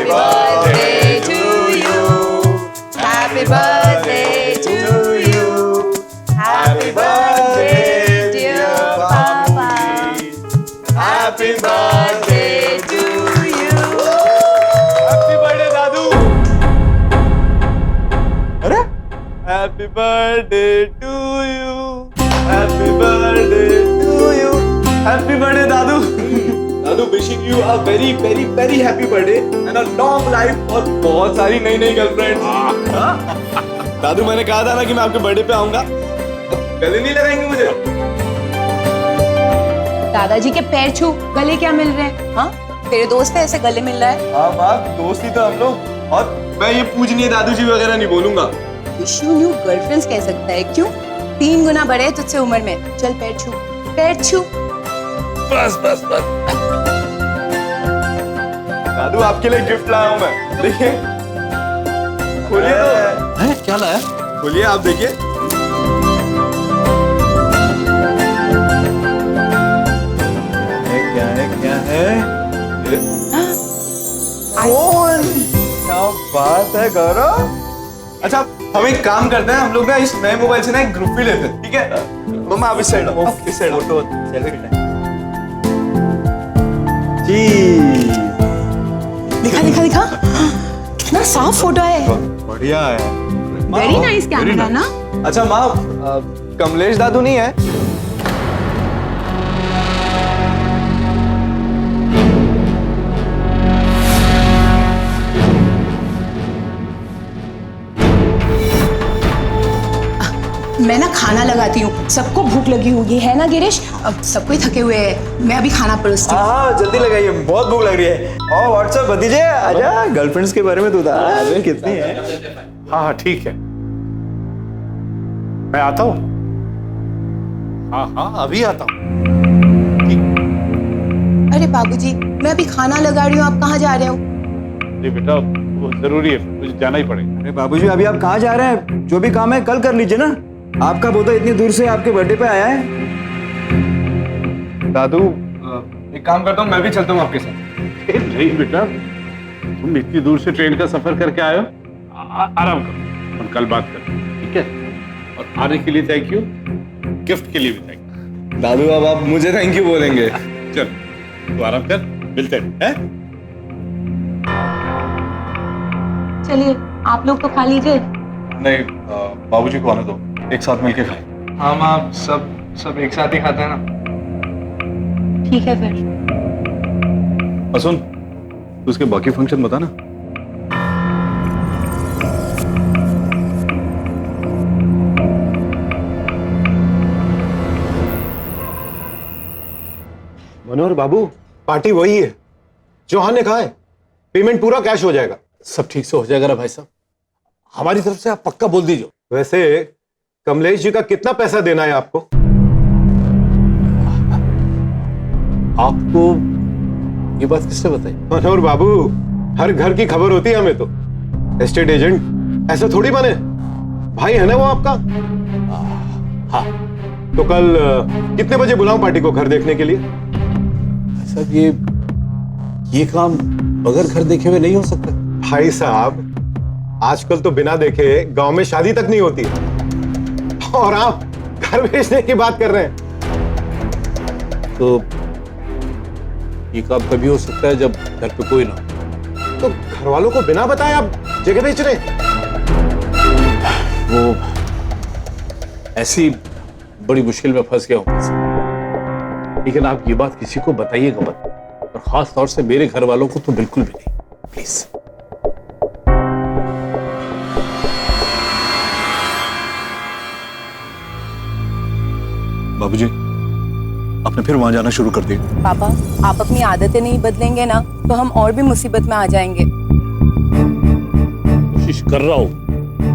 Happy birthday to you. Happy birthday to you. Happy birthday dear Papa. Happy birthday to you. Happy birthday दादू. अरे Happy birthday to you. Happy birthday to you. Happy birthday Dadu. Dadu wishing you a very very very happy birthday and a long life और बहुत सारी नई नई girlfriends. दादू मैंने कहा था ना कि मैं आपके बर्थडे पे आऊंगा. गले नहीं लगाएंगे मुझे? दादाजी के पैर छू गले क्या मिल रहे हैं? हाँ तेरे दोस्त है ऐसे गले मिल रहा है? हाँ माँ दोस्त ही तो हम लोग. और मैं ये पूजनीय दादू जी वगैरह नहीं बोलूंगा. विश यू न्यू गर्लफ्रेंड्स कह सकता है. क्यों? 3 गुना बड़े हैं तुझसे उम्र में. चल पैर छू पैर छू. बस बस बस. दादू आपके लिए गिफ्ट लाया हूँ मैं. देखिए खोलिए तो. हैं क्या लाया? खोलिए आप देखिए. क्या है फोन. क्या बात है गौरव. अच्छा हम एक काम करते हैं. हम लोग ना इस नए मोबाइल से ना एक ग्रुप भी लेते हैं. ठीक है मम्मा आप इस साइड इस साइड फोटो सेल्फी. जी दिखा दिखा दिखा. कितना साफ फोटो है. बढ़िया है. वेरी नाइस कैमरा ना. अच्छा माँ कमलेश दादू नहीं है? मैं ना खाना लगाती हूँ. सबको भूख लगी होगी है ना गिरीश? अब सबको ही थके हुए हैं. मैं अभी खाना परोसती हूँ. हाँ जल्दी लगाइए बहुत भूख लग रही है. और व्हाट्सएप भतीजे आजा. गर्लफ्रेंड्स के बारे में तो था कितनी है. हाँ हाँ ठीक है मैं आता हूँ. हाँ हाँ अभी आता हूँ. अरे बाबूजी मैं अभी खाना लगा रही हूँ. आप कहाँ जा रहे हो? जी बेटा वो जरूरी है मुझे जाना ही पड़ेगा. अरे बाबूजी अभी आप कहाँ जा रहे हैं? जो भी काम है कल कर लीजिए ना. आपका पोता इतनी दूर से आपके बर्थडे पे आया है. दादू एक काम करता हूँ मैं भी चलता हूँ आपके साथ. नहीं बेटा तुम इतनी दूर से ट्रेन का सफर करके आए हो. आराम करो हम कल बात करें ठीक है. और आने के लिए थैंक यू. गिफ्ट के लिए भी थैंक यू. दादू अब आप मुझे थैंक यू बोलेंगे. चल तू आराम कर मिलते हैं. चलिए आप लोग तो खा लीजिए. नहीं बाबूजी को आने दो. एक साथ मिलके खाएं. हाँ माँ सब एक साथ ही खाते हैं ना. ठीक है फिर. सुन तू उसके बाकी फंक्शन बता ना. मनोहर बाबू पार्टी वही है जो हाँ ने कहा है. पेमेंट पूरा कैश हो जाएगा. सब ठीक से हो जाएगा ना भाई साहब. हमारी तरफ से आप पक्का बोल दीजिए. वैसे कमलेश जी का कितना पैसा देना है आपको? आपको ये बात किसने बताई? मनोहर बाबू हर घर की खबर होती है हमें तो. एस्टेट एजेंट ऐसा थोड़ी बने. भाई है ना वो आपका. हाँ तो कल कितने बजे बुलाऊं पार्टी को घर देखने के लिए? साहब ये काम बगैर घर देखे हुए नहीं हो सकता. भाई साहब आजकल तो बिना देखे गांव में शादी तक नहीं होती और आप घर भेजने की बात कर रहे हैं. तो ये काम कभी हो सकता है जब घर पे कोई ना हो. तो घर वालों को बिना बताए आप जगह बेच रहे हैं. वो ऐसी बड़ी मुश्किल में फंस गया हूं. लेकिन आप ये बात किसी को बताइएगा मत. और खास तौर से मेरे घर वालों को तो बिल्कुल भी नहीं. प्लीज. बाबूजी आपने फिर वहां जाना शुरू कर दिया. पापा आप अपनी आदतें नहीं बदलेंगे ना तो हम और भी मुसीबत में आ जाएंगे. कोशिश कर रहा हूं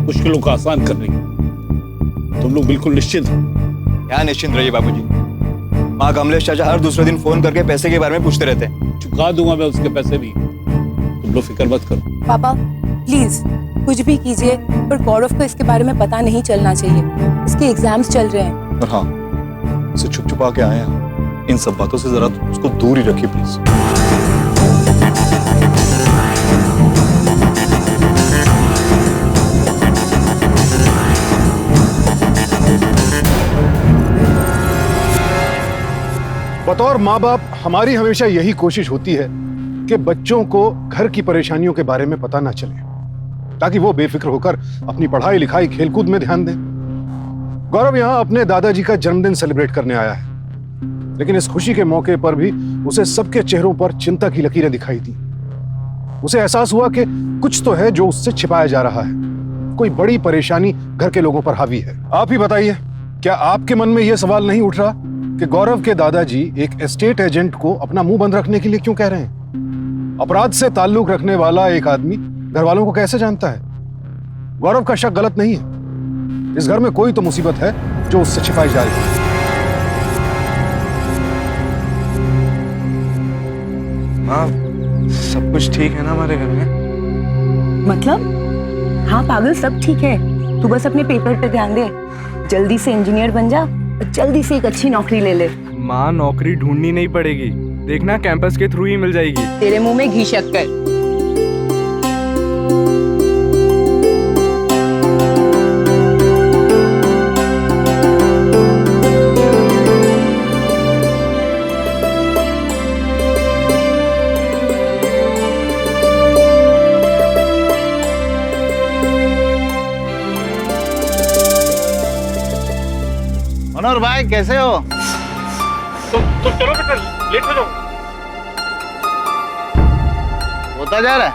मुश्किलों को आसान करने की. तुम लोग बिल्कुल निश्चिंत हो. क्या निश्चिंत रहिए बाबूजी. माँ कमलेश चाचा हर दूसरे दिन फोन करके पैसे के बारे में पूछते रहते हैं. चुका दूंगा मैं उसके पैसे भी. तुम लोग फिक्र मत करो. पापा प्लीज कुछ भी कीजिए पर गौरव को इसके बारे में पता नहीं चलना चाहिए. उसके एग्जाम्स चल रहे हैं. और हाँ उसे छुप छुपा के आए हैं. इन सब बातों से जरा उसको दूर ही रखिए प्लीज. बतौर माँ बाप हमारी हमेशा यही कोशिश होती है कि बच्चों को घर की परेशानियों के बारे में पता ना चले, ताकि वो बेफिक्र होकर अपनी पढ़ाई लिखाई खेलकूद में ध्यान दें। गौरव यहाँ अपने दादाजी का जन्मदिन सेलिब्रेट करने आया है, लेकिन इस खुशी के मौके पर भी उसे सबके चेहरों पर चिंता की लकीरें दिखाई दी। उसे एहसास हुआ कि कुछ तो है जो उससे छिपाया जा रहा है, कोई बड़ी परेशानी घर के लोगों पर हावी है। आप ही बताइए, क्या आपके मन में यह सवाल नहीं उठ रहा कि गौरव के दादाजी एक एस्टेट एजेंट को अपना मुंह बंद रखने के लिए क्यों कह रहे हैं? अपराध से ताल्लुक रखने वाला एक आदमी घर वालों को कैसे जानता है? गौरव का शक गलत नहीं है। इस घर में कोई तो मुसीबत है जो उससे छिपाई जा रही है। माँ, सब कुछ ठीक है ना हमारे घर में? मतलब? हाँ पागल, सब ठीक है। तू बस अपने पेपर पे ध्यान दे, जल्दी से इंजीनियर बन जा और जल्दी से एक अच्छी नौकरी ले ले। माँ, नौकरी ढूंढनी नहीं पड़ेगी, देखना कैंपस के थ्रू ही मिल जाएगी। तेरे मुंह में घी शक्कर। मनोहर भाई कैसे हो? तो चलो बेटा, लेट हो जाओ। होता जा रहा है।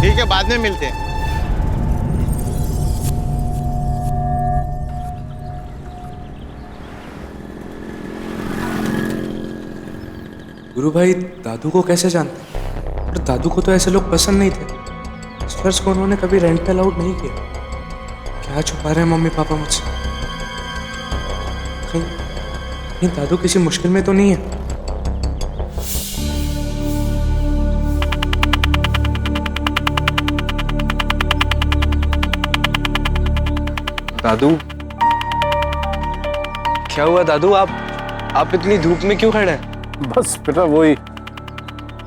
ठीक है, बाद में मिलते हैं। गुरु भाई दादू को कैसे जानते? और दादू को तो ऐसे लोग पसंद नहीं थे। इस वर्ष को उन्होंने कभी रेंट पे अलाउड नहीं किया। क्या छुपा रहे हैं मम्मी पापा मुझसे? कहीं दादू किसी मुश्किल में तो नहीं है? दादू, क्या हुआ दादू? आप इतनी धूप में क्यों खड़े हैं? बस बेटा वही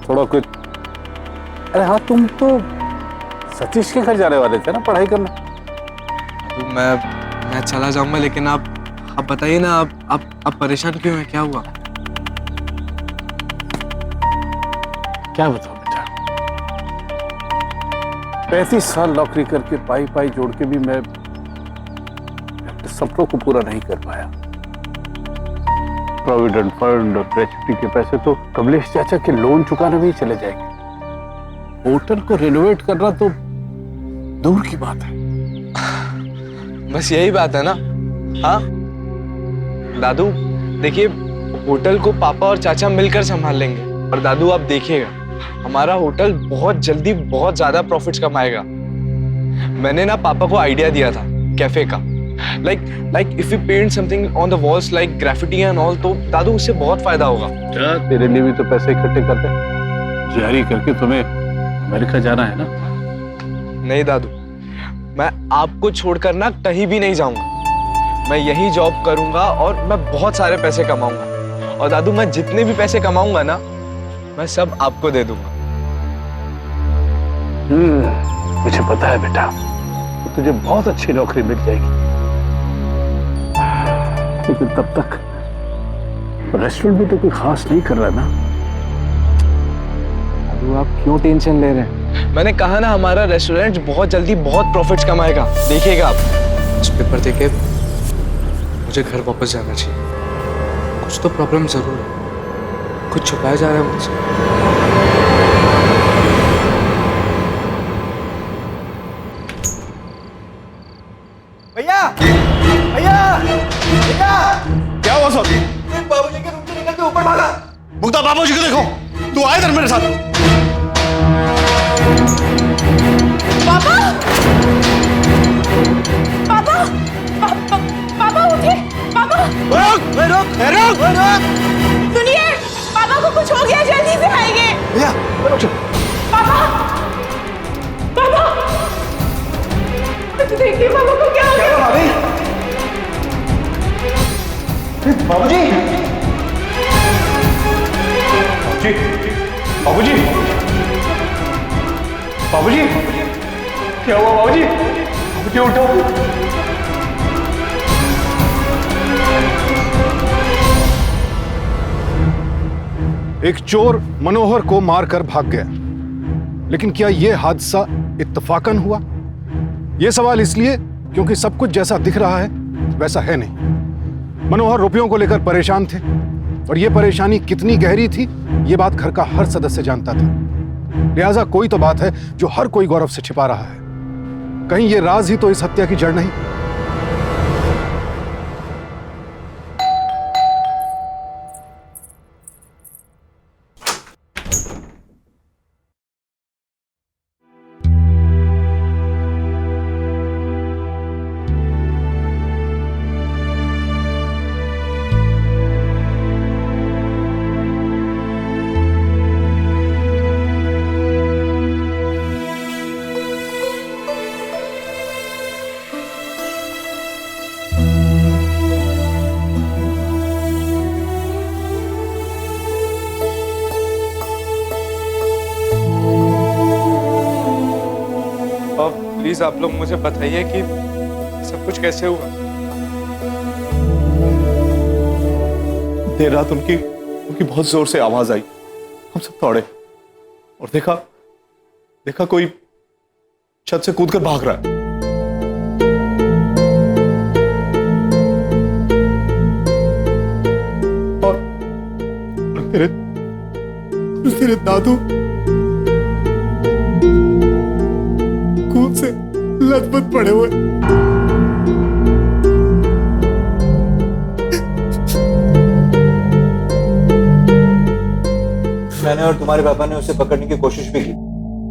थोड़ा कुछ। अरे हाँ, तुम तो सतीश के घर जाने वाले थे ना पढ़ाई करने? तो मैं चला जाऊंगा, लेकिन आप बताइए ना, आप परेशान क्यों हैं? क्या हुआ? क्या बताओ बेटा, 35 साल नौकरी करके पाई पाई जोड़ के भी मैं अपने सपनों को पूरा नहीं कर पाया। प्रोविडेंट फंड और ग्रेच्युटी के पैसे तो कमलेश चाचा के लोन चुकाने में ही चले जाएंगे। होटल को रिनोवेट करना तो दूर की बात है। बस यही बात है ना? हाँ दादू, देखिए होटल को पापा और चाचा मिलकर संभाल लेंगे। और दादू आप देखिएगा, हमारा होटल बहुत जल्दी बहुत ज्यादा प्रॉफिट्स कमाएगा। मैंने ना पापा को आइडिया दिया था कैफे का, like if we paint something on the walls like graffiti and all, तो दादू उससे बहुत फायदा होगा। तेरे लिए भी तो पैसे इकट्ठे करते, जारी करके तुम्हें अमेरिका जाना है ना? नहीं दादू, मैं आपको छोड़कर ना कहीं भी नहीं जाऊंगा। मैं यही जॉब करूंगा और मैं बहुत सारे पैसे कमाऊंगा। और दादू, मैं जितने भी पैसे कमाऊंगा ना, मैं सब आपको दे दूंगा। मुझे पता है बेटा, तो तुझे बहुत अच्छी नौकरी मिल जाएगी, लेकिन तब तक रेस्टोरेंट में तो कोई खास नहीं कर रहा ना। दादू आप क्यों टेंशन ले रहे हैं? मैंने कहा ना, हमारा रेस्टोरेंट बहुत जल्दी बहुत प्रॉफिट्स कमाएगा, देखिएगा आप। इस पेपर देके मुझे घर वापस जाना चाहिए। कुछ तो प्रॉब्लम जरूर है, कुछ छुपाया जा रहा है मुझसे। भैया भैया भैया, क्या हुआ सर? बाबूजी के रूम से निकल के ऊपर भागा। मुक्ता, बाबूजी को देखो, तू आए इधर मेरे साथ। पापा, पापा, पापा उठिए, पापा। रोक। सुनिए, पापा को कुछ हो गया, जल्दी से आएंगे। भैया, पापा, पापा, देखिए पापा को क्या हो गया। बाबूजी, बाबूजी, बाबूजी, क्या हुआ बाबूजी? बाबूजी उठो। एक चोर मनोहर को मारकर भाग गया, लेकिन क्या यह हादसा इत्तफाकन हुआ? यह सवाल इसलिए क्योंकि सब कुछ जैसा दिख रहा है वैसा है नहीं। मनोहर रुपयों को लेकर परेशान थे और यह परेशानी कितनी गहरी थी यह बात घर का हर सदस्य जानता था। लिहाजा कोई तो बात है जो हर कोई गौरव से छिपा रहा है। कहीं यह राज ही तो इस हत्या की जड़ नहीं? प्लीज आप लोग मुझे बताइए कि सब कुछ कैसे हुआ। देर रात उनकी बहुत जोर से आवाज आई। हम सब दौड़े और देखा कोई छत से कूदकर भाग रहा है। और तेरे दादू कूद से लथपथ पड़े हुए। मैंने और तुम्हारे पापा ने उसे पकड़ने की कोशिश भी की,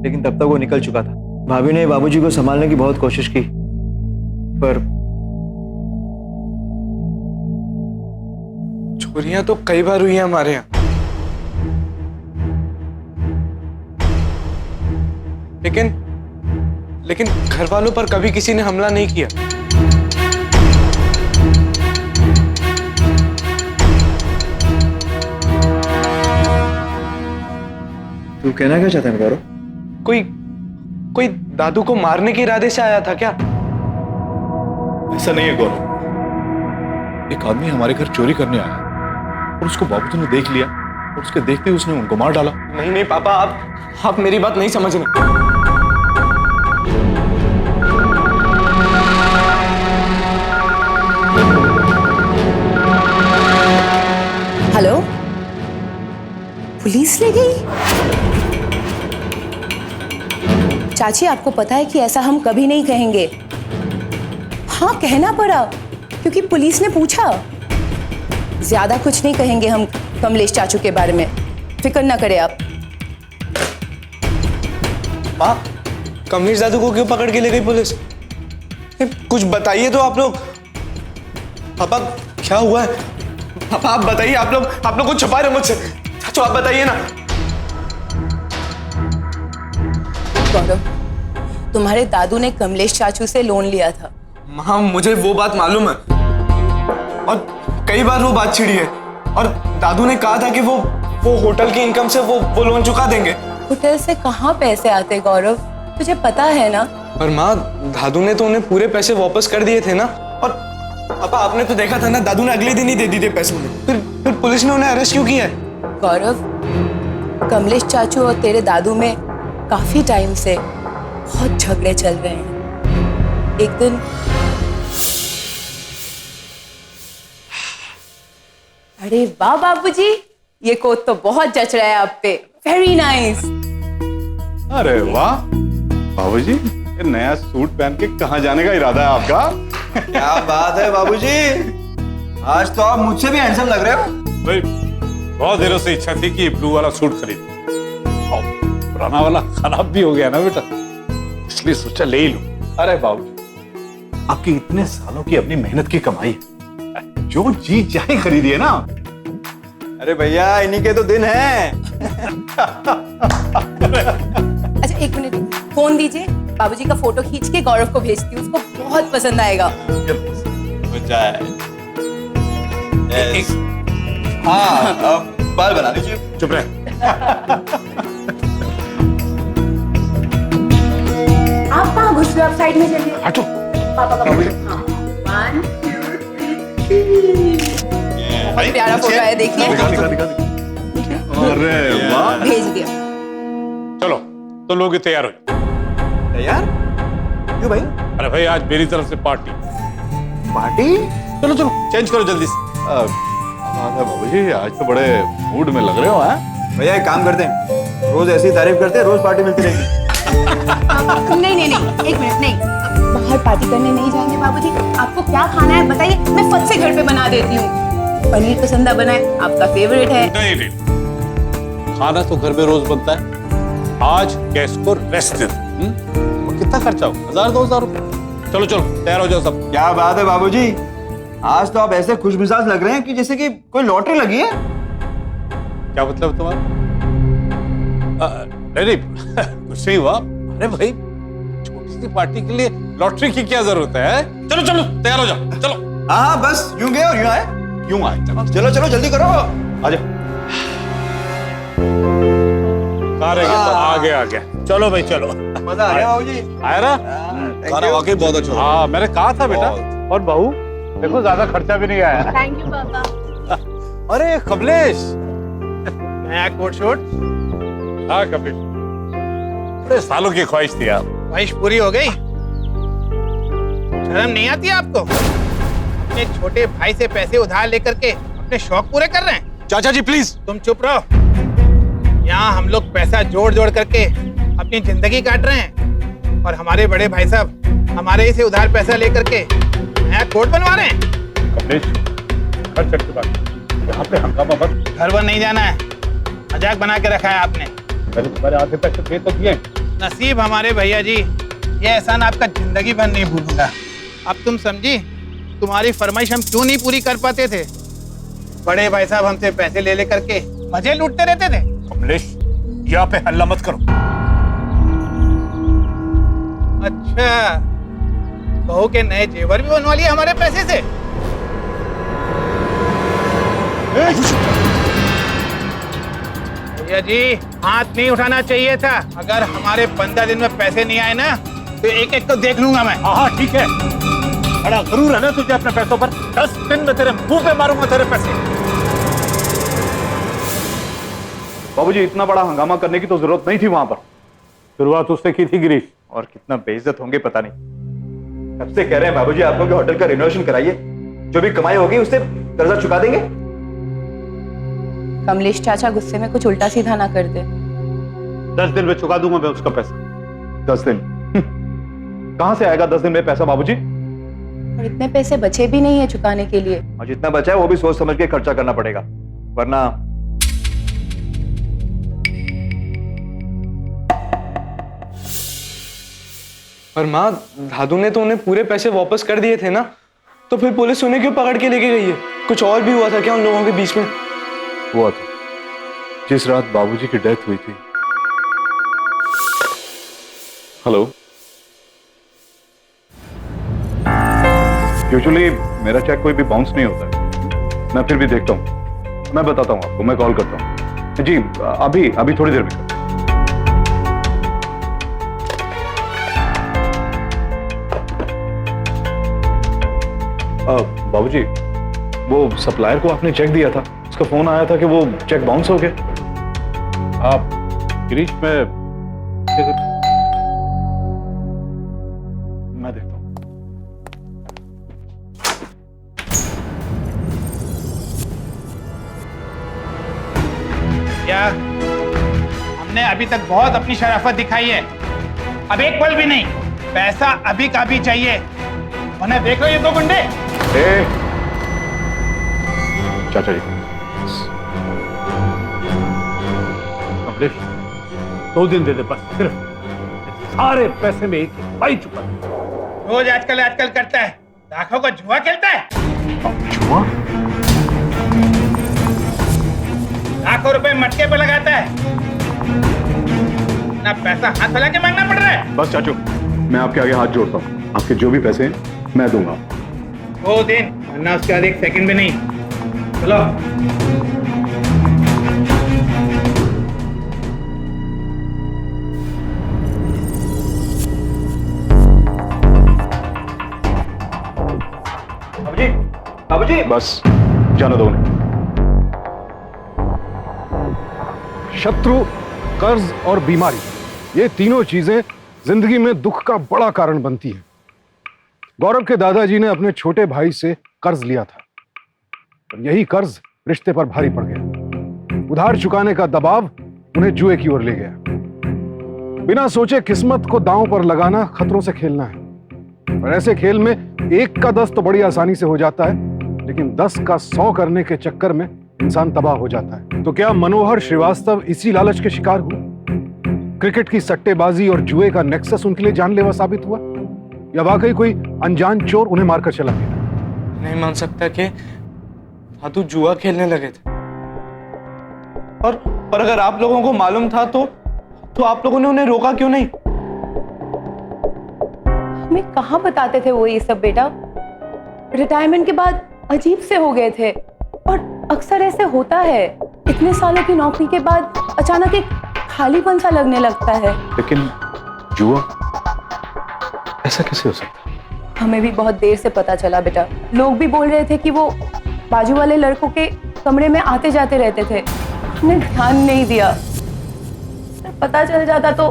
लेकिन तब तक वो निकल चुका था। भाभी ने बाबूजी को संभालने की बहुत कोशिश की, पर चोरियां तो कई बार हुई हैं हमारे यहाँ, लेकिन घर वालों पर कभी किसी ने हमला नहीं किया। तू कहना क्या चाहता है गौरव? कोई दादू को मारने के इरादे से आया था क्या? ऐसा नहीं है गौरव। एक आदमी हमारे घर चोरी करने आया और उसको बाबूजी ने देख लिया और उसके देखते ही उसने उनको मार डाला। नहीं पापा, आप मेरी बात नहीं समझ रहे। हेलो, पुलिस ले गई? चाची, आपको पता है कि ऐसा हम कभी नहीं कहेंगे। हाँ, कहना पड़ा क्योंकि पुलिस ने पूछा। ज्यादा कुछ नहीं कहेंगे हम कमलेश चाचू के बारे में, फिक्र ना करें आप। माँ, कमलेश दादू को क्यों पकड़ के ले गई पुलिस? कुछ बताइए तो आप लोग। पापा, क्या हुआ है? पापा आप बताइए। आप लोग कुछ छुपा रहे हो मुझसे। चाचू आप बताइए ना। गौरव, तुम्हारे दादू ने कमलेश चाचू से लोन लिया था। माँ, मुझे वो बात मालूम है और कई बार वो बात छिड़ी है, और दादू ने कहा था कि वो होटल की इनकम से वो लोन चुका देंगे। होटल से कहाँ पैसे आते गौरव, तुझे पता है ना? पर माँ, दादू ने तो उन्हें पूरे पैसे वापस कर दिए थे ना। और पापा आपने तो देखा था ना, दादू ने अगले दिन ही दे दिए पैसे उन्हें। फिर पुलिस ने उन्हें अरेस्ट क्यों किया है? गौरव, कमलेश चाचू और तेरे दादू में काफी टाइम से बहुत झगड़े चल रहे हैं। एक दिन अरे वाह बाबूजी, ये कोट तो बहुत जच रहा है आप पे। Very nice. अरे वाह बाबूजी, ये नया सूट पहन के कहाँ जाने का इरादा है आपका? क्या बात है बाबूजी, आज तो आप मुझसे भी हैंडसम लग रहे हो। भाई, बहुत देरों से इच्छा थी कि ब्लू वाला सूट खरीद, पुराना वाला खराब भी हो गया ना बेटा, इसलिए सोचा ले ही लूं। अरे बाबूजी, आपकी इतने सालों की अपनी मेहनत की कमाई है, जो जी चाहे खरीदिए ना। अरे भैया, इन्हीं के तो दिन हैं। अच्छा एक मिनट, फोन दीजिए, बाबूजी का फोटो खींच के गौरव को भेजती हूँ, उसको बहुत पसंद आएगा। हाँ, बाल बना लीजिए। चुप रहे। आप कहाँ घुस रहे हो? आप साइड में चलिए। हटो। पापा का फोटो। हाँ। 1 2 3 प्यारा फोटो है, देखिए। अरे वाह, भेज दिया। चलो तो लोग तैयार हो जाओ। तैयार? क्यों भाई? अरे भाई आज मेरी तरफ से पार्टी। पार्टी? चलो चलो चेंज करो जल्दी से। बाबूजी आज तो बड़े मूड में लग रहे हो। हैं भैया एक काम करते हैं, रोज ऐसी तारीफ करते हैं, रोज पार्टी मिलती रहेगी। नहीं नहीं नहीं, एक मिनट नहीं, बाहर पार्टी करने नहीं जाएंगे बाबूजी। आपको क्या खाना है बताइए, मैं फट से घर पे बना देती हूँ। पनीर पसंदा बनाए, आपका फेवरेट है। नहीं नहीं, खाना तो घर में रोज बनता है, आज गैस को रेस्ट दे दो। और कितना खर्चा हो, 1000-2000 रुपए। चलो चलो तैयार हो जाओ सब। क्या बात है बाबूजी, आज तो आप ऐसे खुशमिजाज लग रहे हैं कि जैसे कि कोई लॉटरी लगी है। क्या मतलब तुम्हारा? नहीं नहीं कुछ नहीं हुआ। अरे भाई छोटी सी पार्टी के लिए लॉटरी की क्या जरूरत है? चलो चलो तैयार हो जाओ चलो। हाँ बस यूं गए और यूं आए। क्यों आए? चलो चलो चलो जल्दी करो, आ जाओ। आ गया। चलो भाई चलो। मजा आ गया बाबूजी। आया ना? खाना वाकई बहुत अच्छा। हाँ मैंने कहा था बेटा। और बहू देखो ज्यादा खर्चा भी नहीं आया। थैंक यू पापा। अरे कमलेश। नया कोट शूट, हाँ कमलेश, अरे सालों की ख्वाहिश थी यार। ख्वाहिश पूरी हो गई। शर्म नहीं आती आपको? अपने छोटे भाई से पैसे उधार लेकर के अपने शौक पूरे कर रहे हैं। चाचा जी प्लीज। तुम चुप रहो। यहाँ हम लोग पैसा जोड़ जोड़ करके अपनी जिंदगी काट रहे हैं और हमारे बड़े भाई साहब हमारे से उधार पैसा लेकर के नया कोट बनवा रहे हैं। कमलेश घर चल के बात, यहाँ पे हंगामा मत। घर वर नहीं जाना है, मजाक बना के रखा है आपने। मैंने तुम्हारे आधे पैसे दे तो दिए। नसीब हमारे भैया जी, ये एहसान आपका जिंदगी भर नहीं भूलूंगा। अब तुम समझी तुम्हारी फरमाइश हम क्यों नहीं पूरी कर पाते थे? बड़े भाई साहब हमसे पैसे ले लेकर के मजे लूटते रहते थे। कमलेश यहाँ पे हल्ला मत करो। अच्छा, बहू के नए जेवर भी बनवा लिए हमारे पैसे से? भैया जी हाथ नहीं उठाना चाहिए था। अगर हमारे 15 दिन में पैसे नहीं आए ना तो एक एक को देख लूंगा मैं। हाँ ठीक है, बड़ा गरूर है ना तुझे अपने पैसों पर। 10 दिन में तेरे मुंह पे मारूंगा तेरे पैसे। बाबूजी इतना बड़ा हंगामा करने की तो जरूरत नहीं थी वहां पर। शुरुआत उससे की थी गिरीश। और कितना बेइज्जत होंगे पता नहीं। कब से कह रहे हैं बाबूजी आपको कि होटल का रिनोवेशन कराइए, जो भी कमाई होगी उससे कर्जा चुका देंगे। कमलेश चाचा गुस्से में कुछ उल्टा सीधा ना कर दे। 10 दिन में चुका दूंगा मैं उसका पैसा। 10 दिन? कहां से आएगा 10 दिन में पैसा बाबूजी? और इतने पैसे बचे भी नहीं है चुकाने के लिए। और जितना बचा है वो भी सोच समझ के खर्चा करना पड़ेगा, वरना पर माँ, दादू ने तो उन्हें पूरे पैसे वापस कर दिए थे ना, तो फिर पुलिस उन्हें क्यों पकड़ के लेके गई है? कुछ और भी हुआ था क्या उन लोगों के बीच में? हुआ था जिस रात बाबूजी की डेथ हुई थी। हेलो, यूजुअली मेरा चेक कोई भी बाउंस नहीं होता है, मैं फिर भी देखता हूँ, मैं बताता हूँ आपको, मैं कॉल करता हूँ जी। अभी थोड़ी देर में। बाबूजी वो सप्लायर को आपने चेक दिया था, उसका फोन आया था कि वो चेक बाउंस हो गया। आप गिरीश में मैं देखता हूँ। क्या हमने अभी तक बहुत अपनी शराफत दिखाई है, अब एक पल भी नहीं। पैसा अभी का भी चाहिए, वरना देख लो ये दो गुंडे। चाचा जी कमलेश 2 दिन दे दे बस, सिर्फ सारे पैसे में एक पाई चुका दे। रोज आजकल करता है, लाखों का जुआ खेलता है। जुआ? लाखों रुपए मटके पे लगाता है, ना पैसा हाथ फैला के मांगना पड़ रहा है। बस चाचू, मैं आपके आगे हाथ जोड़ता हूँ, आपके जो भी पैसे हैं मैं दूंगा। 2 दिन, वरना उसके बाद 1 सेकंड भी नहीं। चलो। बाबूजी बस जाने दो उन्हें। शत्रु, कर्ज और बीमारी, ये तीनों चीजें जिंदगी में दुख का बड़ा कारण बनती हैं। गौरव के दादाजी ने अपने छोटे भाई से कर्ज लिया था, और यही कर्ज रिश्ते पर भारी पड़ गया। उधार चुकाने का दबाव उन्हें जुए की ओर ले गया। बिना सोचे किस्मत को दांव पर लगाना खतरों से खेलना है, और ऐसे खेल में 1 का 10 तो बड़ी आसानी से हो जाता है, लेकिन 10 का 100 करने के चक्कर में इंसान तबाह हो जाता है। तो क्या मनोहर श्रीवास्तव इसी लालच के शिकार हुए? क्रिकेट की सट्टेबाजी और जुए का नेक्सस उनके लिए जानलेवा साबित हुआ, या वाकई कोई अनजान चोर उन्हें मारकर चला गया? नहीं मान सकता कि दादू जुआ खेलने लगे थे। और अगर आप लोगों को मालूम था तो आप लोगों ने उन्हें रोका क्यों नहीं? हमें कहाँ बताते थे वो ये सब बेटा। रिटायरमेंट के बाद अजीब से हो गए थे, और अक्सर ऐसे होता है, इतने सालों की नौकरी के बाद अचानक एक खालीपन सा लगने लगता है। लेकिन जुआ ऐसा कैसे हो सकता है? हमें भी बहुत देर से पता चला बेटा। लोग भी बोल रहे थे कि वो बाजू वाले लड़कों के कमरे में आते जाते रहते थे, हमने ध्यान नहीं दिया। पता चल जाता तो।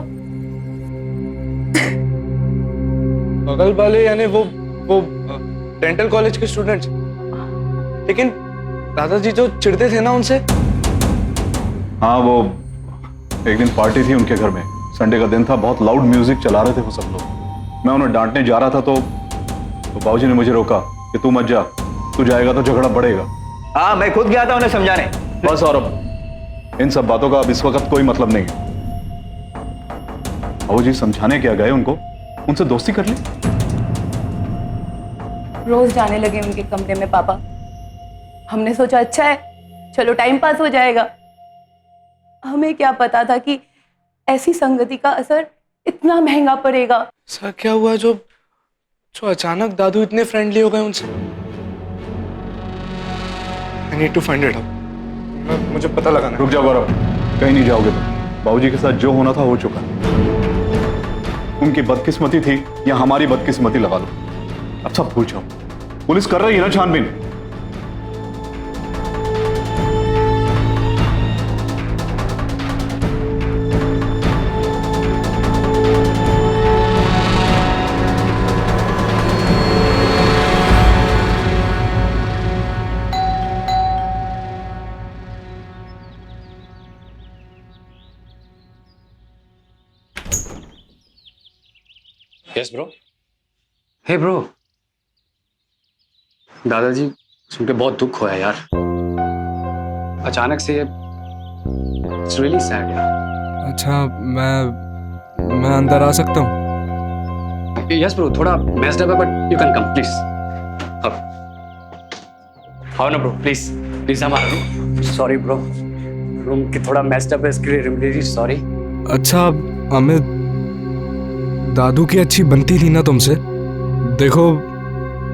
बगल वाले यानी वो डेंटल कॉलेज के स्टूडेंट्स। लेकिन दादाजी जो चिढ़ते थे ना उनसे। हाँ, वो एक दिन पार्टी थी उनके घर में, संडे का दिन था, बहुत लाउड म्यूजिक चला रहे थे वो सब लोग। मैं उन्हें डांटने जा रहा था तो बाबूजी ने मुझे रोका कि तू मत जा, तू जाएगा तो झगड़ा बढ़ेगा। हाँ, मैं खुद गया था उन्हें समझाने। बस, और अब इन सब बातों का अब इस वक्त कोई मतलब नहीं है। बाबूजी समझाने क्या गए उनको, उनसे दोस्ती कर ली। रोज जाने लगे उनके कमरे में पापा। हमने सोचा अच्छा है, चलो टाइम पास हो जाएगा। हमें क्या पता था कि ऐसी संगति का असर इतना महंगा पड़ेगा। सर क्या हुआ जो अचानक दादू इतने फ्रेंडली हो गए उनसे? I need to find it out. मुझे पता लगाना है। रुक जाओ गौरव, कहीं नहीं जाओगे तुम। बाबूजी के साथ जो होना था हो चुका। उनकी बदकिस्मती थी या हमारी बदकिस्मती लगा लो, अब सब भूल जाओ। पुलिस कर रही है ना छानबीन। Yes bro. हे ब्रो, दादाजी सुन के बहुत दुख हुआ यार, अचानक से। इट्स रियली सैड यार। अच्छा, मैं अंदर आ सकता हूँ? यस ब्रो, थोड़ा मेस्ड अप है but you can come please. आओ ना ब्रो, प्लीज प्लीज हमारा रूम। सॉरी ब्रो, रूम की थोड़ा मेस्ड अप है, इसके लिए रियली सॉरी। अच्छा अमित, दादू की अच्छी बनती थी ना तुमसे। देखो,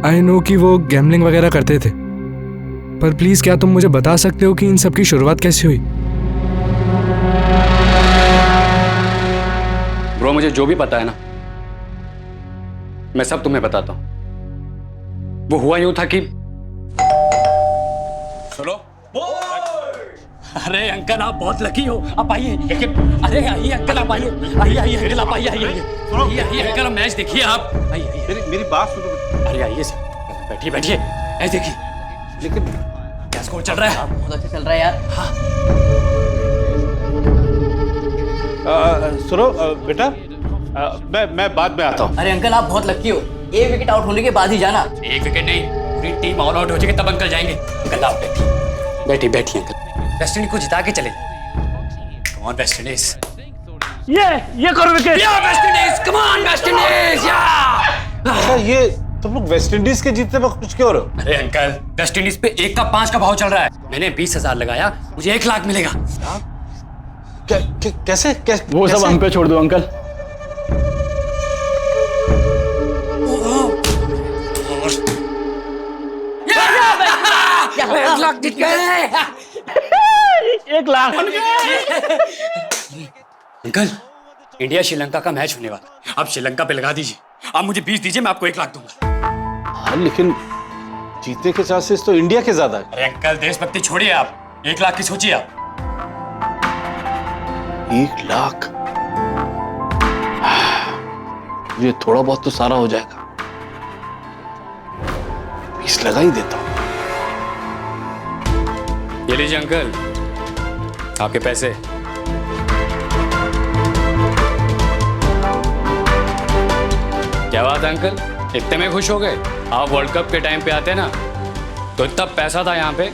आई नो कि वो गैम्बलिंग वगैरह करते थे, पर प्लीज क्या तुम मुझे बता सकते हो कि इन सब की शुरुआत कैसे हुई? ब्रो मुझे जो भी पता है ना, मैं सब तुम्हें बताता हूं। वो हुआ यूं था कि सुनो। अरे अंकल आप बहुत लकी हो, आप आइए। अरे आइए अंकल, आप आइए। आइए अंकल, आप आइए। आइए अंकल, मैच देखिए आप। आइए मेरी बात सुनो। अरे आइए सर, बैठिए बैठिए। ऐसे देखिए। लेकिन क्या स्कोर चल रहा है? बहुत अच्छा चल रहा है यार। हाँ। सुनो बेटा, मैं बाद में आता हूँ। अरे अंकल आप बहुत लकी हो, 1 विकेट आउट होने के बाद ही जाना। 1 विकेट नहीं, पूरी टीम ऑल आउट हो जाएगी तब अंकल जाएंगे। अंकल आप बैठिए बैठिए अंकल। वेस्ट इंडीज को जिता के चले। Come on West Indies. ये करो विकेट। या West Indies, come on West Indies. या अच्छा, ये तुम लोग वेस्ट इंडीज के जीतने में खुश क्यों हो रहे हो? अरे अंकल, वेस्ट इंडीज पे 1 का 5 का भाव चल रहा है। मैंने 20,000 लगाया, मुझे 1 लाख मिलेगा। कैसे? वो सब हम पे छोड़ दो अंकल। एक लाख जीत गए। 1 लाख। अंकल, इंडिया श्रीलंका का मैच होने वाला, आप श्रीलंका पे लगा दीजिए। आप मुझे 20 दीजिए, मैं आपको 1 लाख दूंगा। हाँ, लेकिन जीतने के चांसेस तो इंडिया के ज्यादा है। अरे अंकल, देशभक्ति छोड़िए आप, 1 लाख की सोचिए आप। 1 लाख, ये थोड़ा बहुत तो सारा हो जाएगा। 20 लगा ही देता हूं। ये लीजिए अंकल, आपके पैसे। क्या बात है अंकल, इतने में खुश हो गए? आप वर्ल्ड कप के टाइम पे आते ना तो इतना पैसा था यहाँ पे,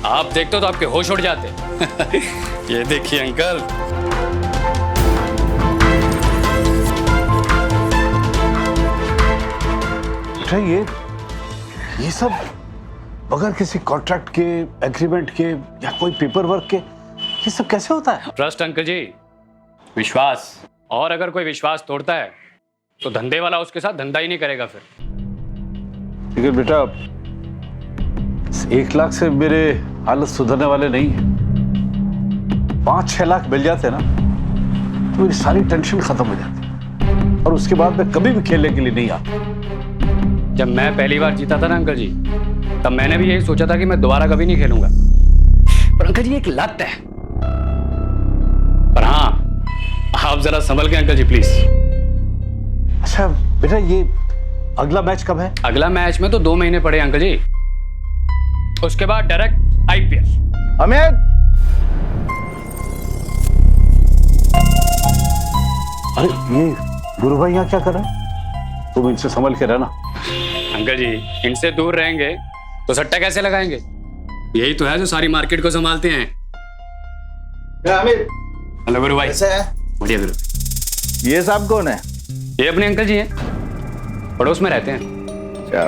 आप देखते तो आपके होश उड़ जाते। ये देखिए अंकल। बेटा ये सब बगैर किसी कॉन्ट्रैक्ट के, एग्रीमेंट के या कोई पेपर वर्क के, ये सब कैसे होता है? ट्रस्ट अंकल जी, विश्वास। और अगर कोई विश्वास तोड़ता है तो धंधे वाला उसके साथ धंधा ही नहीं करेगा फिर। लेकिन बेटा 1 लाख से मेरे हालत सुधरने वाले नहीं है। 5-6 लाख मिल जाते ना तो मेरी सारी टेंशन खत्म हो जाती और उसके बाद मैं कभी भी खेलने के लिए नहीं आता। जब मैं पहली बार जीता था ना अंकल जी, तब मैंने भी यही सोचा था कि मैं दोबारा कभी नहीं खेलूंगा। पर अंकल जी एक लत है। पर हाँ, आप जरा संभल के अंकल जी प्लीज। अच्छा बेटा, ये अगला मैच कब है? अगला मैच में तो 2 महीने पड़े अंकल जी, उसके बाद डायरेक्ट आईपीएल। अमित, अरे ये गुरु भाई यहाँ क्या कर रहे हैं? तुम इनसे संभल के रहना। अंकल जी इनसे दूर रहेंगे तो सट्टा कैसे लगाएंगे? यही तो है जो सारी मार्केट को संभालते हैं। अमित, हेलो गुरु भाई। कैसे है? बढ़िया गुरु। ये साहब कौन है? ये अपने अंकल जी हैं, पड़ोस में रहते हैं। अच्छा,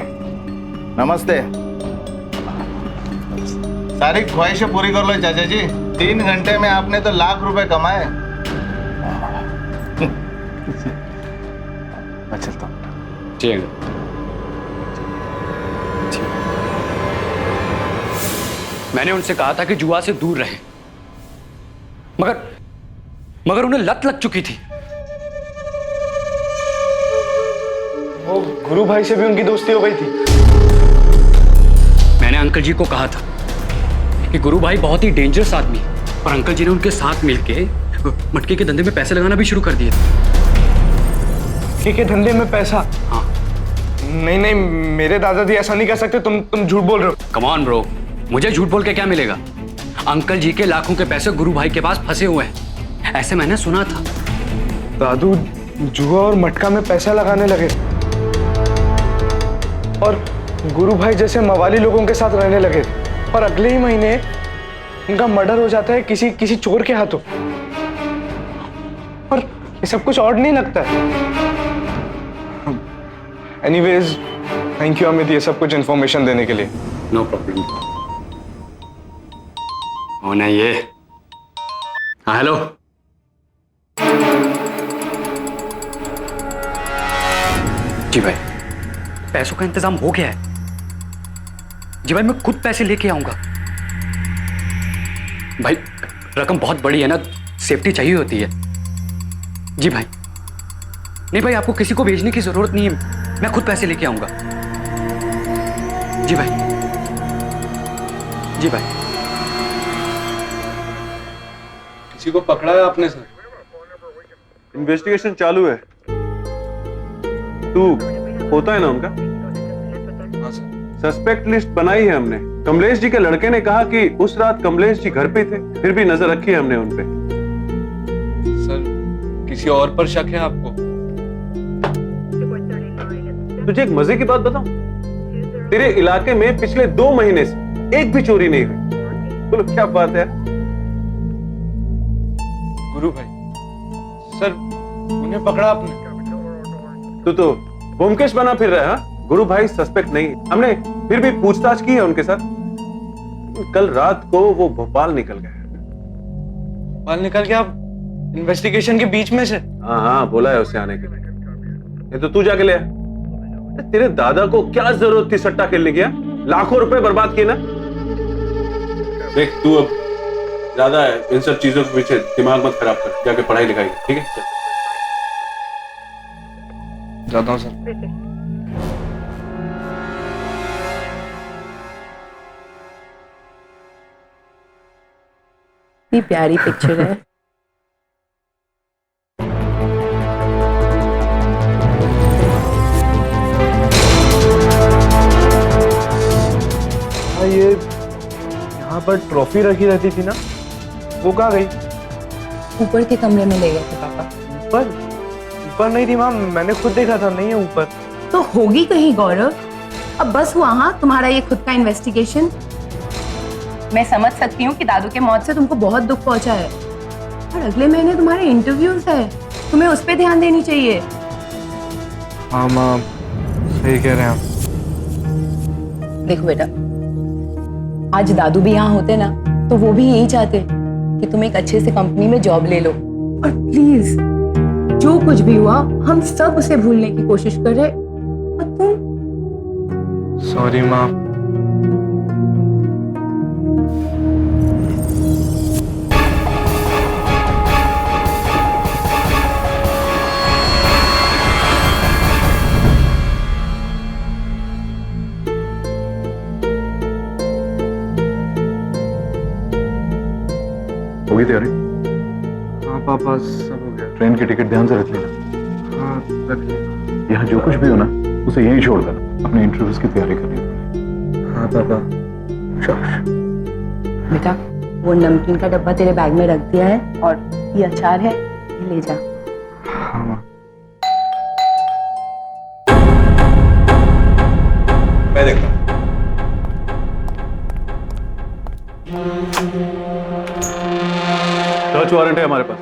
नमस्ते। सारी ख्वाहिशें पूरी कर लो चाचा जी। 3 घंटे में आपने तो लाख रुपए कमाए। मैं चलता हूँ। जी अंकल। मैंने उनसे कहा था कि जुआ से दूर रहें, मगर उन्हें लत लग चुकी थी। वो गुरु भाई से भी उनकी दोस्ती हो गई थी। मैंने अंकल जी को कहा था कि गुरु भाई बहुत ही डेंजरस आदमी है, और अंकल जी ने उनके साथ मिलके मटके के धंधे में पैसे लगाना भी शुरू कर दिए। ठीक है, धंधे में पैसा? हाँ। नहीं, मेरे दादाजी ऐसा नहीं कर सकते। तुम झूठ बोल रहे हो। कम ऑन ब्रो, मुझे झूठ बोल के क्या मिलेगा? अंकल जी के लाखों के पैसे गुरु भाई के पास फंसे हुए हैं, ऐसे मैंने सुना था। दादू जुआ और मटका में पैसा लगाने लगे और गुरु भाई जैसे मवाली लोगों के साथ रहने लगे, और अगले ही महीने उनका मर्डर हो जाता है किसी चोर के हाथों। और ये सब कुछ ऑड नहीं लगता है? एनीवेज, थैंक यू अमित, ये सब कुछ इन्फॉर्मेशन देने के लिए। No problem. होना ये। हाँ हेलो। जी भाई, पैसों का इंतजाम हो गया है। जी भाई, मैं खुद पैसे लेके आऊंगा। भाई रकम बहुत बड़ी है ना, सेफ्टी चाहिए होती है। जी भाई। नहीं भाई, आपको किसी को भेजने की जरूरत नहीं है, मैं खुद पैसे लेके आऊंगा। जी भाई। जी भाई। किसी को पकड़ा है आपने सर? इन्वेस्टिगेशन चालू है। तू होता है ना उनका? हाँ सर। सस्पेक्ट लिस्ट बनाई है हमने। कमलेश जी के लड़के ने कहा कि उस रात कमलेश जी घर पे थे, फिर भी नजर रखी है हमने उनपे। सर किसी और पर शक है आपको? तुझे एक मजे की बात बताऊं? तेरे इलाके में पिछले 2 महीने से एक भी चोरी नहीं हुई। बोलो क्या बात है? गुरु भाई, सर उन्हें पकड़ा आपने? तू तो ब्योमकेश बना फिर रहा है। गुरु भाई सस्पेक्ट नहीं, हमने फिर भी पूछताछ की है उनके साथ। कल रात को वो भोपाल निकल गए। भोपाल निकल के? आप इन्वेस्टिगेशन के बीच में से? हाँ, बोला है उसे आने के लिए। ये तो तू जाके ले आ। तेरे दादा को क्या जरूरत थी सट्टा खेलने की? लाखों रुपए बर्बाद किए ना। देख तू अब ज्यादा है इन सब चीजों के पीछे दिमाग मत खराब कर, जाके पढ़ाई लिखाई, ठीक है? जाता हूँ सर। इतनी प्यारी पिक्चर है। पर ट्रॉफी रखी रहती थी ना, वो कहाँ गई? ऊपर के कमरे में ले गए थे पापा। ऊपर? ऊपर नहीं थी माँ, मैंने खुद देखा था, नहीं है ऊपर। तो होगी कहीं गौरव। अब बस हुआ हाँ तुम्हारा ये खुद का इन्वेस्टिगेशन। मैं समझ सकती हूँ कि दादू के मौत से तुमको बहुत दुख पहुंचा है, पर अगले महीने तुम्हारे इंटरव्यूज है, तुम्हें उस पर ध्यान देनी चाहिए। हाँ माँ, सही कह रहे हैं आप। देखो बेटा, आज दादू भी यहाँ होते ना तो वो भी यही चाहते कि तुम एक अच्छे से कंपनी में जॉब ले लो। और प्लीज, जो कुछ भी हुआ हम सब उसे भूलने की कोशिश कर रहे, और तुम। सॉरी माँ। होगी तैयारी? हाँ पापा, सब हो गया। ट्रेन की टिकट ध्यान से रख लेना। हाँ रख लिया। यहाँ जो कुछ भी हो ना उसे यहीं छोड़ देना, अपने इंटरव्यूज की तैयारी करनी है। हाँ पापा। शाबाश। बेटा, वो नमकीन का डब्बा तेरे बैग में रख दिया है, और ये अचार है, ये ले जा। हाँ माँ। मैं देखता हूँ। सर्च वारंट है हमारे पास।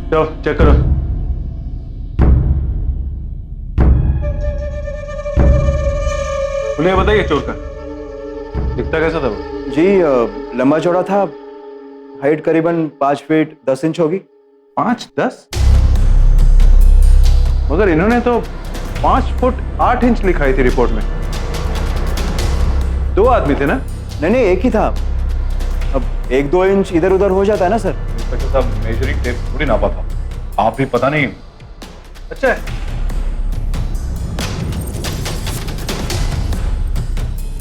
चलो चेक करो। उन्हें बताइए चोर का दिखता कैसा था वो? जी लंबा चौड़ा था, हाइट करीबन 5 फीट 10 इंच होगी। 5-10? मगर इन्होंने तो 5 फुट 8 इंच लिखाई थी रिपोर्ट में। 2 आदमी थे ना? नहीं, एक ही था। अब 1-2 इंच इधर उधर हो जाता है ना सर। इंस्पेक्टर साहब, मेजरिंग टेप थोड़ी नापा था, आप भी पता नहीं। अच्छा है।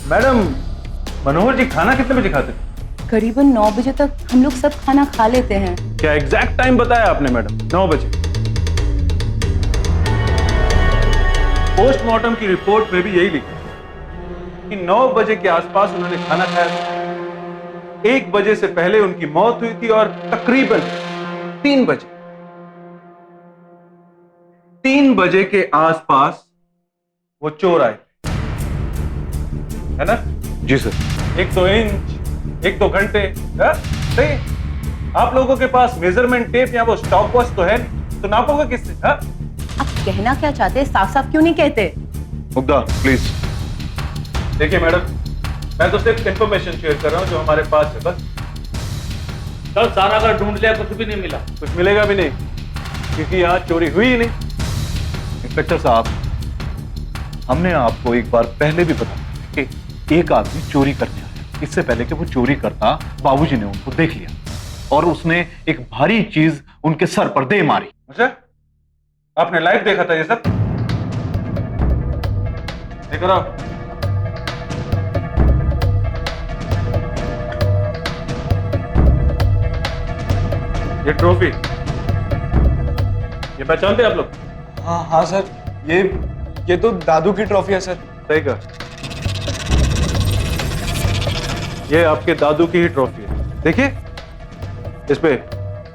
मैडम, मनोहर जी खाना कितने बजे खाते हैं? करीबन 9 बजे तक हम लोग सब खाना खा लेते हैं। क्या एग्जैक्ट टाइम बताया आपने मैडम? 9 बजे। पोस्टमार्टम की रिपोर्ट में भी यही लिखा कि 9 बजे के आसपास उन्होंने खाना खाया था। 1 बजे से पहले उनकी मौत हुई थी, और तकरीबन 3 बजे के आसपास वो चोर आए, है ना? जी सर। 1-2 इंच, 1-2 घंटे, सही। आप लोगों के पास मेजरमेंट टेप या वो स्टॉप वॉच तो है, तो नापोगे किससे? आप कहना क्या चाहते हैं, साफ साफ क्यों नहीं कहते? मुग्धा प्लीज। देखिए मैडम, मैं तो सिर्फ इंफॉर्मेशन शेयर कर रहा हूं जो हमारे पास है, बस। कल सारा घर ढूंढ लिया, कुछ भी नहीं मिला। कुछ मिलेगा भी नहीं, क्योंकि यहाँ चोरी हुई ही नहीं। इंस्पेक्टर साहब, हमने आपको एक बार पहले भी बताया कि एक आदमी चोरी करने आया। इससे पहले कि वो चोरी करता, बाबूजी ने उनको देख लिया और उसने एक भारी चीज उनके सर पर दे मारी। अच्छा, आपने लाइव देखा था ये सब? देख रहा हूं। ये ट्रॉफी, ये पहचानते आप लोग? हाँ हाँ सर, ये तो दादू की ट्रॉफी है सर। सही कहा। ये आपके दादू की ही ट्रॉफी है। देखिए, इस पे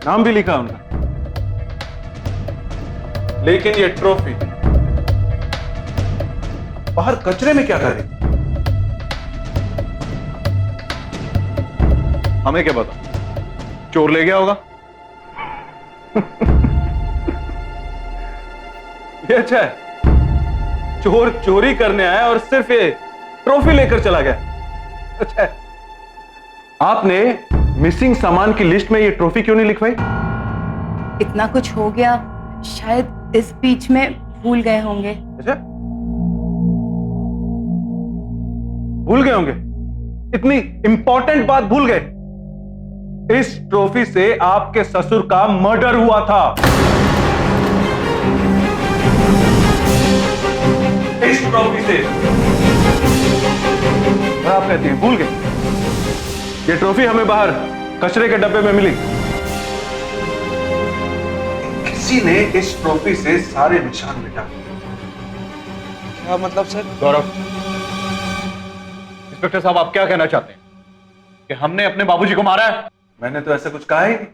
नाम भी लिखा उनका। लेकिन ये ट्रॉफी बाहर कचरे में क्या कर रही? हमें क्या पता, चोर ले गया होगा। ये अच्छा है, चोर चोरी करने आया और सिर्फ ये ट्रॉफी लेकर चला गया। अच्छा है। आपने मिसिंग सामान की लिस्ट में ये ट्रॉफी क्यों नहीं लिखवाई? इतना कुछ हो गया, शायद इस बीच में भूल गए होंगे। अच्छा, भूल गए होंगे? इतनी इंपॉर्टेंट बात भूल गए? इस ट्रॉफी से आपके ससुर का मर्डर हुआ था। इस ट्रॉफी से। आप कहती हैं भूल गए? ये ट्रॉफी हमें बाहर कचरे के डब्बे में मिली। किसी ने इस ट्रॉफी से सारे निशान मिटा दिए। क्या मतलब सर? गौरव, इंस्पेक्टर साहब आप क्या कहना चाहते हैं कि हमने अपने बाबूजी को मारा है? मैंने तो ऐसा कुछ कहा ही नहीं।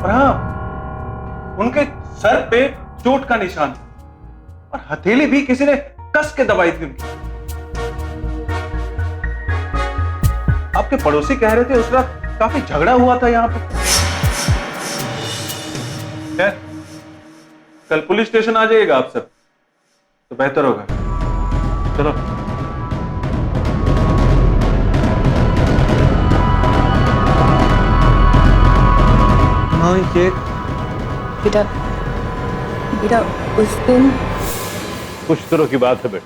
पर हाँ, उनके सर पे चोट का निशान और हथेली भी किसी ने कस के दबाई थी उनकी। आपके पड़ोसी कह रहे थे उस रात काफी झगड़ा हुआ था यहाँ पे। क्या? कल पुलिस स्टेशन आ जाइएगा आप सब तो बेहतर होगा। चलो। हाँ ये बेटा बेटा उस दिन कुछ दिनों की बात है बेटा,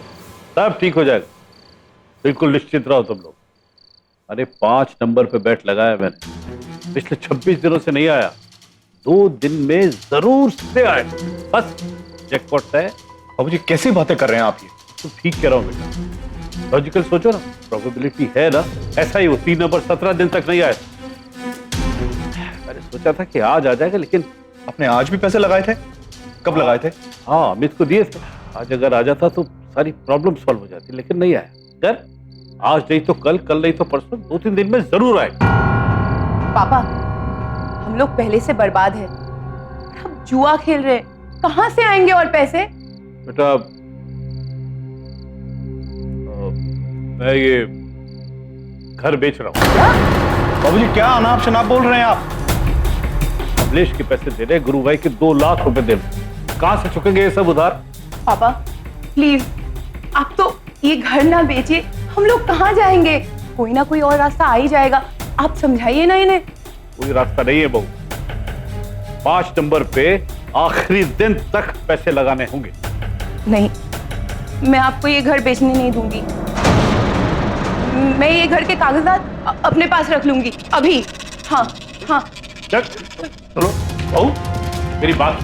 सब ठीक हो जाएगा, बिल्कुल निश्चित रहो तुम लोग। अरे 5 नंबर पे बैट लगाया मैंने, पिछले 26 दिनों से नहीं आया, 2 दिन में जरूर से आए, बस जैकपॉट है। बाबूजी कैसी बातें कर रहे हैं आप ये? तो ठीक कह रहा हूँ बेटा, लॉजिकल सोचो ना, प्रोबेबिलिटी है ना, ऐसा ही वो 3 नंबर 17 दिन तक नहीं आए। मैंने सोचा था कि आज आ जाएगा, लेकिन आपने आज भी पैसे लगाए थे? कब लगाए थे? हाँ अमित को दिए थे, आज अगर आ जाता तो सारी प्रॉब्लम सॉल्व हो जाती, लेकिन नहीं आया। कर आज नहीं तो कल, कल नहीं तो परसों, 2-3 दिन में जरूर आएगा। पापा हम लोग पहले से बर्बाद है, अब जुआ खेल रहे हैं, कहाँ से आएंगे और पैसे? बेटा मैं ये घर बेच रहा हूँ। बाबूजी क्या अनाप शनाप बोल रहे हैं आप? कमलेश के पैसे दे रहे, गुरु भाई के 2 लाख रुपए दे रहे, कहां से चुकेंगे ये सब उधार? पापा प्लीज आप तो ये घर ना बेचिए, हम लोग कहाँ जाएंगे? कोई ना कोई और रास्ता आ ही जाएगा, आप समझाइए ना इन्हें। कोई रास्ता नहीं है बहू, 5 नंबर पे आखिरी दिन तक पैसे लगाने होंगे। नहीं, मैं आपको ये घर बेचने नहीं दूंगी, मैं ये घर के कागजात अपने पास रख लूंगी अभी। हाँ हाँ चलो बहू मेरी बात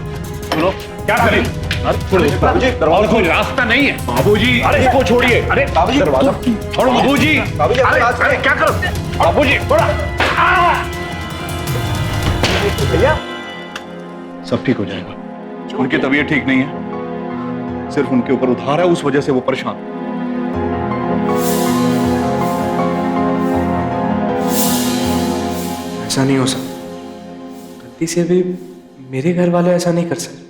सुनो, क्या करें? बाबूजी और कोई रास्ता नहीं है बाबूजी। अरे इसको छोड़िए। अरे बाबूजी दरवाजा छोड़ो बाबूजी। बाबूजी अरे क्या करो बाबूजी, थोड़ा भैया सब ठीक हो जाएगा। उनकी तबीयत ठीक नहीं है, सिर्फ उनके ऊपर उधार है, उस वजह से वो परेशान। ऐसा नहीं हो सकता, गलती से भी मेरे घर वाले ऐसा नहीं कर सकते।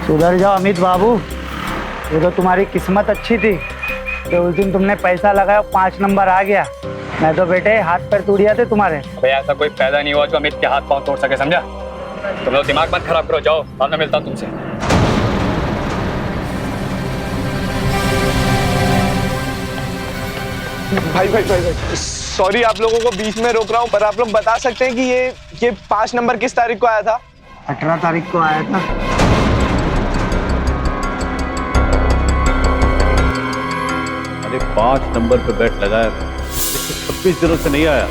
सुधर जाओ अमित बाबू, ये तो तुम्हारी किस्मत अच्छी थी कि उस दिन तुमने पैसा लगाया 5 नंबर आ गया, मैं तो बेटे हाथ पैर टूट जाते तुम्हारे। अबे ऐसा कोई पैदा नहीं हुआ जो अमित के हाथ पांव तोड़ सके, समझा? तुम लोग दिमाग मत खराब करो, जाओ बाद में मिलता हूं तुमसे। भाई भाई भाई भाई सॉरी आप लोगों को बीच में रोक रहा हूँ, पर आप लोग बता सकते हैं कि ये 5 नंबर किस तारीख को आया था? 18 तारीख को आया था। अरे 5 नंबर पे बैट लगाया था, 26 दिनों से नहीं आया।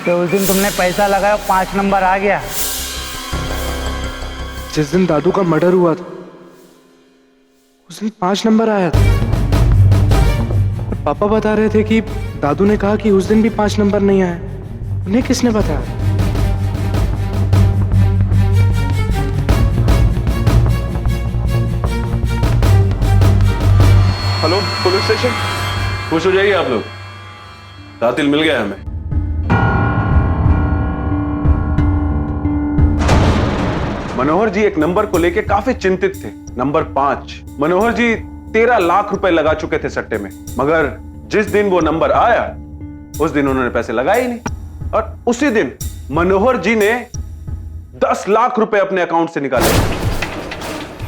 तो उस दिन तुमने पैसा लगाया 5 नंबर आ गया। जिस दिन दादू का मर्डर हुआ था उस दिन 5 नंबर आया था, और पापा बता रहे थे कि दादू ने कहा कि उस दिन भी 5 नंबर नहीं आया। उन्हें किसने बताया? Hello police station. खुश हो जाइए आप लोग, कातिल मिल गया हमें। मनोहर जी एक नंबर को लेके काफी चिंतित थे, नंबर 5। मनोहर जी 13 लाख रुपए लगा चुके थे सट्टे में, मगर जिस दिन वो नंबर आया उस दिन उन्होंने पैसे लगाए ही नहीं, और उसी दिन मनोहर जी ने 10 लाख रुपए अपने अकाउंट से निकाले।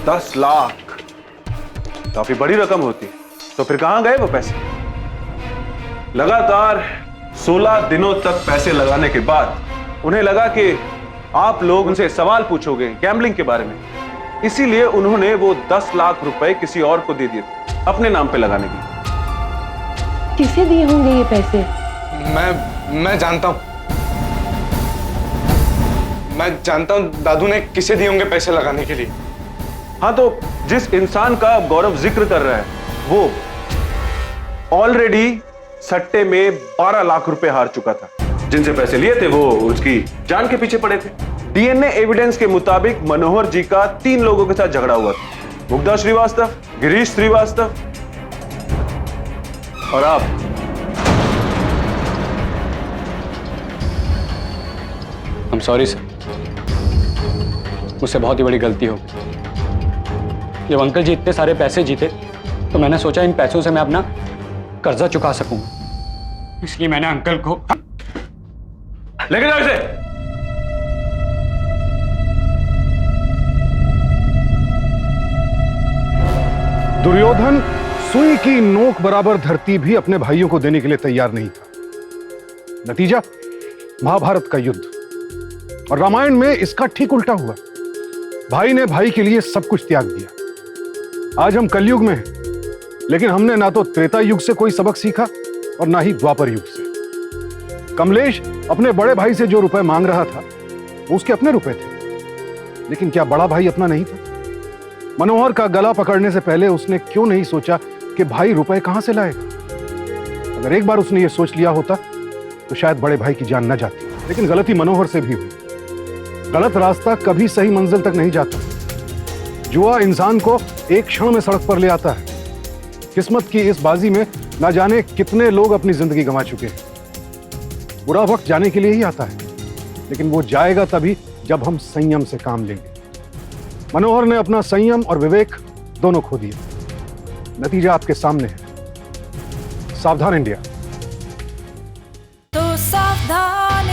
10 लाख काफी बड़ी रकम होती है, तो फिर कहां गए वो पैसे? लगातार 16 दिनों तक पैसे लगाने के बाद उन्हें लगा कि आप लोग उनसे सवाल पूछोगे गैम्बलिंग के बारे में, इसीलिए उन्होंने वो 10 लाख रुपए किसी और को दे दिए थे अपने नाम पे लगाने के। किसे दिए होंगे ये पैसे? मैं जानता हूँ, मैं जानता हूँ दादू ने किसे दिए होंगे पैसे लगाने के लिए। हाँ तो जिस इंसान का अब गौरव जिक्र कर रहा है वो ऑलरेडी सट्टे में 12 लाख रुपए हार चुका था। जिनसे पैसे लिए थे वो उसकी जान के पीछे पड़े थे। डीएनए एविडेंस के मुताबिक मनोहर जी का 3 लोगों के साथ झगड़ा हुआ था, मुग्धा श्रीवास्तव, गिरीश श्रीवास्तव और आप। I'm sorry सर, मुझसे बहुत ही बड़ी गलती हो गई। जब अंकल जी इतने सारे पैसे जीते तो मैंने सोचा इन पैसों से मैं अपना कर्जा चुका सकूंगा, इसलिए मैंने अंकल को लेके जाओ इसे। दुर्योधन सुई की नोक बराबर धरती भी अपने भाइयों को देने के लिए तैयार नहीं था। नतीजा महाभारत का युद्ध, और रामायण में इसका ठीक उल्टा हुआ। भाई ने भाई के लिए सब कुछ त्याग दिया। आज हम कलयुग में हैं, लेकिन हमने ना तो त्रेता युग से कोई सबक सीखा और ना ही द्वापर युग से। कमलेश अपने बड़े भाई से जो रुपए मांग रहा था वो उसके अपने रुपए थे, लेकिन क्या बड़ा भाई अपना नहीं था? मनोहर का गला पकड़ने से पहले उसने क्यों नहीं सोचा कि भाई रुपए कहां से लाएगा? अगर एक बार उसने ये सोच लिया होता तो शायद बड़े भाई की जान न जाती। लेकिन गलती मनोहर से भी हुई। गलत रास्ता कभी सही मंजिल तक नहीं जाता। जुआ इंसान को एक क्षण में सड़क पर ले आता है। किस्मत की इस बाजी में ना जाने कितने लोग अपनी जिंदगी गंवा चुके हैं। बुरा वक्त जाने के लिए ही आता है, लेकिन वो जाएगा तभी जब हम संयम से काम लेंगे। मनोहर ने अपना संयम और विवेक दोनों खो दिए। नतीजा आपके सामने है। सावधान इंडिया। तो सावधान